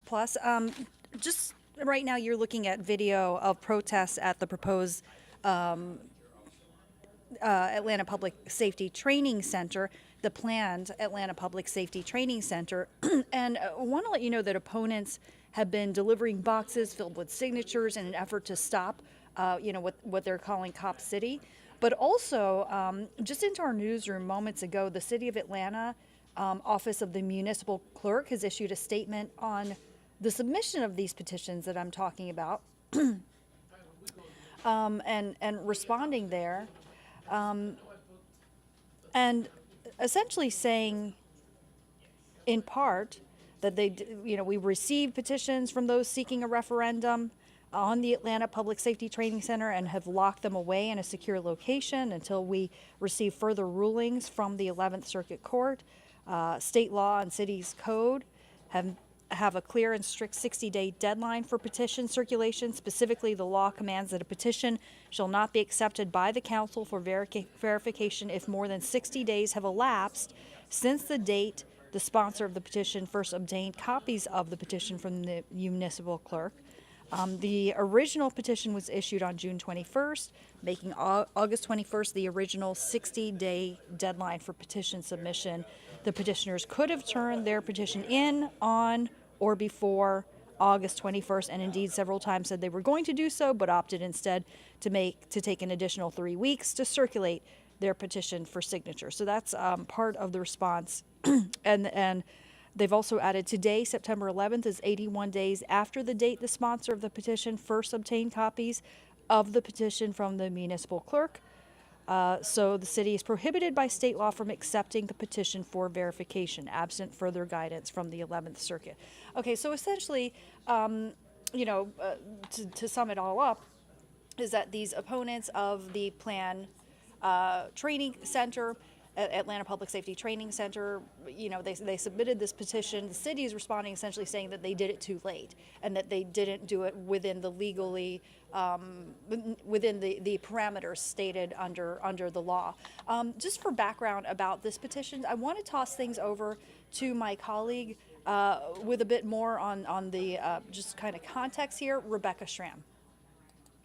Plus, just right now you're looking at video of protests at the proposed Atlanta Public Safety Training Center, the planned Atlanta Public Safety Training Center. And I want to let you know that opponents have been delivering boxes filled with signatures in an effort to stop, what they're calling Cop City. But also, just into our newsroom moments ago, the City of Atlanta Office of the Municipal Clerk has issued a statement on the submission of these petitions that I'm talking about, and responding there, and essentially saying, in part, that we received petitions from those seeking a referendum on the Atlanta Public Safety Training Center and have locked them away in a secure location until we receive further rulings from the 11th Circuit Court. State law and city's code have a clear and strict 60-day deadline for petition circulation. Specifically, the law commands that a petition shall not be accepted by the council for verification if more than 60 days have elapsed since the date the sponsor of the petition first obtained copies of the petition from the municipal clerk. The original petition was issued on June 21st, making August 21st the original 60-day deadline for petition submission. The petitioners could have turned their petition in on or before August 21st, and indeed several times said they were going to do so, but opted instead to take an additional 3 weeks to circulate their petition for signature. So that's part of the response. and they've also added today, September 11th, is 81 days after the date the sponsor of the petition first obtained copies of the petition from the municipal clerk. So the city is prohibited by state law from accepting the petition for verification, absent further guidance from the 11th Circuit. Okay, so essentially, to sum it all up, is that these opponents of the plan training center, Atlanta Public Safety Training Center, they submitted this petition. The city is responding essentially saying that they did it too late and that they didn't do it within the legally, within the parameters stated under the law. Just for background about this petition, I want to toss things over to my colleague with a bit more on the just kind of context here, Rebecca Schramm.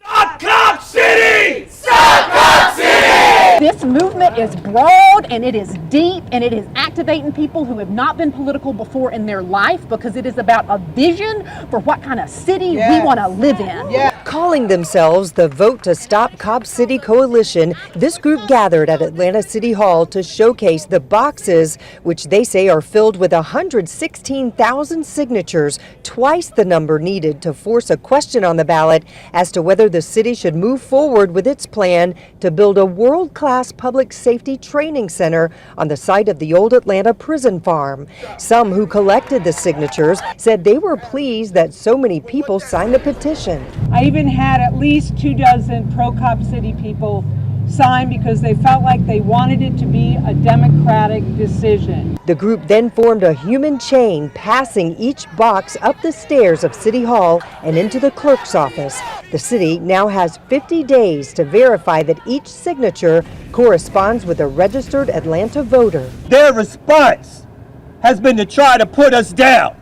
Stop Cop City! Stop Cop City! This movement is broad and it is deep and it is activating people who have not been political before in their life because it is about a vision for what kind of city we want to live in. Calling themselves the Vote to Stop Cop City Coalition, this group gathered at Atlanta City Hall to showcase the boxes, which they say are filled with 116,000 signatures, twice the number needed to force a question on the ballot as to whether the city should move forward with its plan to build a world-class public safety training center on the site of the old Atlanta prison farm. Some who collected the signatures said they were pleased that so many people signed the petition. I even had at least 24 pro-Cop City people sign because they felt like they wanted it to be a democratic decision. The group then formed a human chain, passing each box up the stairs of City Hall and into the clerk's office. The city now has 50 days to verify that each signature corresponds with a registered Atlanta voter. Their response has been to try to put us down,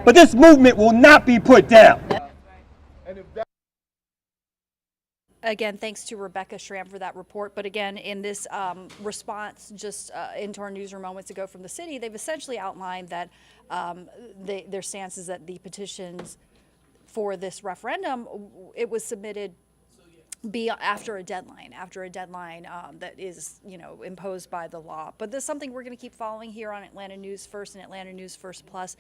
but this movement will not be put down. Again, thanks to Rebecca Schramm for that report. But again, in this response just into our newsroom moments ago from the city, they've essentially outlined that their stance is that the petitions for this referendum, it was submitted after a deadline that is, imposed by the law. But this is something we're going to keep following here on Atlanta News First and Atlanta News First Plus.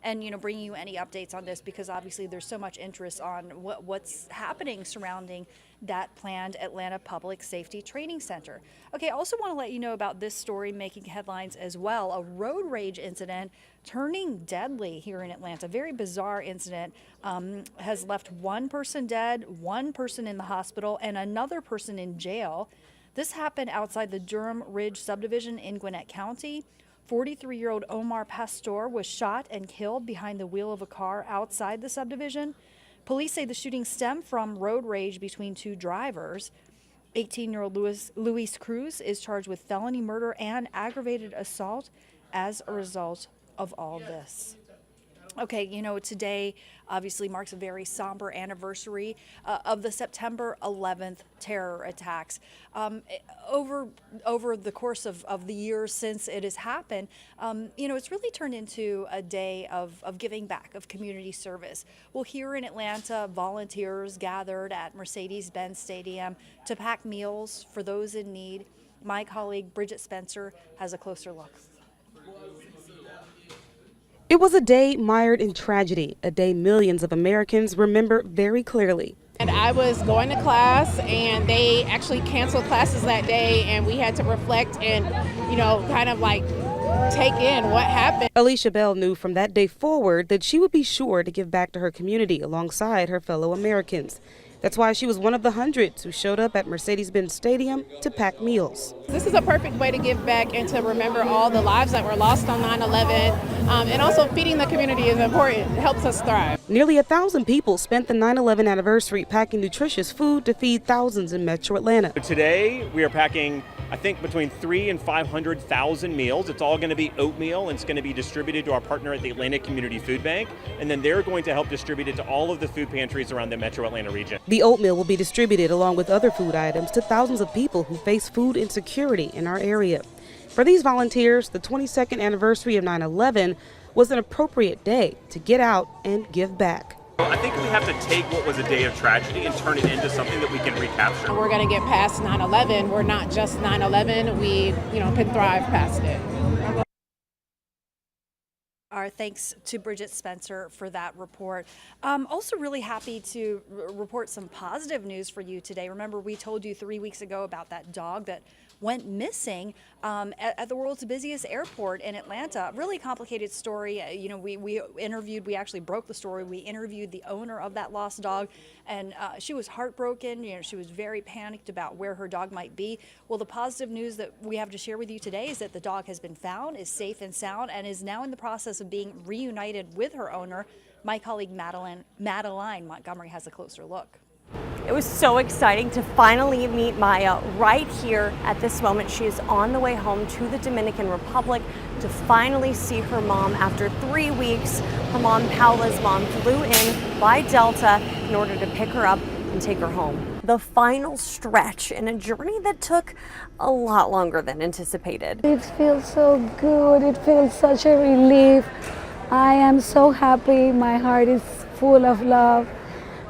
And bringing you any updates on this, because obviously there's so much interest on what's happening surrounding that planned Atlanta Public Safety Training Center. Okay, I also want to let you know about this story making headlines as well. A road rage incident turning deadly here in Atlanta. Very bizarre incident has left one person dead, one person in the hospital, and another person in jail. This happened outside the Durham Ridge subdivision in Gwinnett County. 43-year-old Omar Pastor was shot and killed behind the wheel of a car outside the subdivision. Police say the shooting stemmed from road rage between two drivers. 18-year-old Luis Cruz is charged with felony murder and aggravated assault as a result of all this. Okay, today obviously marks a very somber anniversary of the September 11th terror attacks. Over the course of the years since it has happened, it's really turned into a day of giving back, of community service. Well, here in Atlanta, volunteers gathered at Mercedes-Benz Stadium to pack meals for those in need. My colleague Bridget Spencer has a closer look. It was a day mired in tragedy, a day millions of Americans remember very clearly. And I was going to class, and they actually canceled classes that day, and we had to reflect and, kind of like take in what happened. Alicia Bell knew from that day forward that she would be sure to give back to her community alongside her fellow Americans. That's why she was one of the hundreds who showed up at Mercedes-Benz Stadium to pack meals. This is a perfect way to give back and to remember all the lives that were lost on 9/11. And also feeding the community is important. It helps us thrive. Nearly 1,000 people spent the 9/11 anniversary packing nutritious food to feed thousands in Metro Atlanta. Today we are packing, I think, between 300,000 and 500,000 meals. It's all going to be oatmeal, and it's going to be distributed to our partner at the Atlanta Community Food Bank, and then they're going to help distribute it to all of the food pantries around the Metro Atlanta region. The oatmeal will be distributed along with other food items to thousands of people who face food insecurity in our area. For these volunteers, the 22nd anniversary of 9/11 was an appropriate day to get out and give back. I think we have to take what was a day of tragedy and turn it into something that we can recapture. We're going to get past 9/11. We're not just 9/11. We, can thrive past it. Our thanks to Bridget Spencer for that report. Also really happy to report some positive news for you today. Remember, we told you 3 weeks ago about that dog that went missing at the world's busiest airport in Atlanta. Really complicated story. We actually broke the story. We interviewed the owner of that lost dog, and she was heartbroken. She was very panicked about where her dog might be. Well, the positive news that we have to share with you today is that the dog has been found, is safe and sound, and is now in the process of being reunited with her owner. My colleague Madeline Montgomery has a closer look. It was so exciting to finally meet Maya right here at this moment. She is on the way home to the Dominican Republic to finally see her mom after 3 weeks. Her mom, Paola's mom, flew in by Delta in order to pick her up and take her home. The final stretch in a journey that took a lot longer than anticipated. It feels so good. It feels such a relief. I am so happy. My heart is full of love.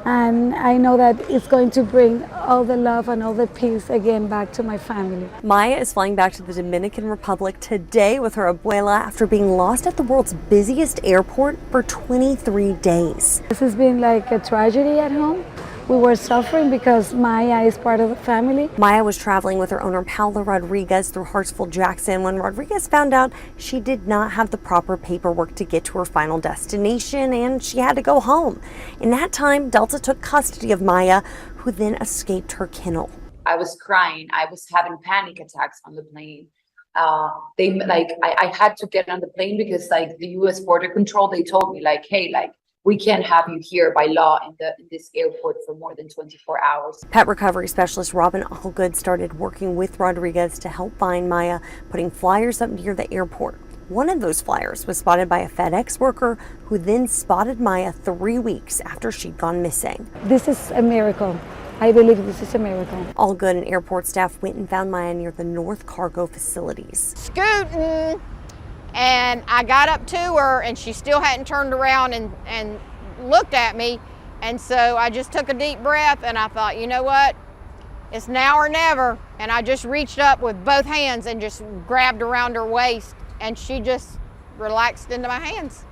And I know that it's going to bring all the love and all the peace again back to my family. Maya is flying back to the Dominican Republic today with her abuela after being lost at the world's busiest airport for 23 days. This has been like a tragedy at home. We were suffering because Maya is part of the family. Maya was traveling with her owner Paola Rodriguez through Hartsville-Jackson when Rodriguez found out she did not have the proper paperwork to get to her final destination, and she had to go home. In that time, Delta took custody of Maya, who then escaped her kennel. I was crying. I was having panic attacks on the plane. I had to get on the plane because the U.S. Border Control, they told me hey, we can't have you here by law in this airport for more than 24 hours. Pet recovery specialist Robin Allgood started working with Rodriguez to help find Maya, putting flyers up near the airport. One of those flyers was spotted by a FedEx worker who then spotted Maya 3 weeks after she'd gone missing. This is a miracle. I believe this is a miracle. Allgood and airport staff went and found Maya near the North Cargo facilities. Scooting, and I got up to her and she still hadn't turned around and looked at me. And so I just took a deep breath and I thought, you know what? It's now or never. And I just reached up with both hands and just grabbed around her waist, and she just relaxed into my hands,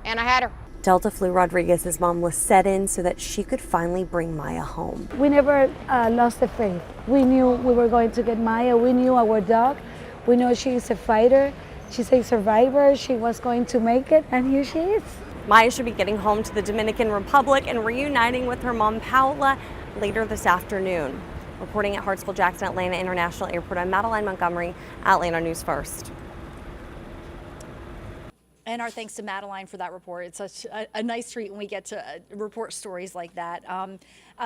and I had her. Delta Flew Rodriguez's mom was set in so that she could finally bring Maya home. We never lost the faith. We knew we were going to get Maya. We knew our dog. We know she's a fighter. She's a survivor. She was going to make it, and here she is. Maya should be getting home to the Dominican Republic and reuniting with her mom, Paola, later this afternoon. Reporting at Hartsville-Jackson Atlanta International Airport, I'm Madeline Montgomery, Atlanta News First. And our thanks to Madeline for that report. It's such a nice treat when we get to report stories like that.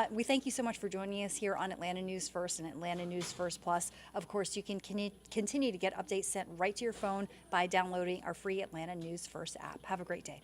We thank you so much for joining us here on Atlanta News First and Atlanta News First Plus. Of course, you can continue to get updates sent right to your phone by downloading our free Atlanta News First app. Have a great day.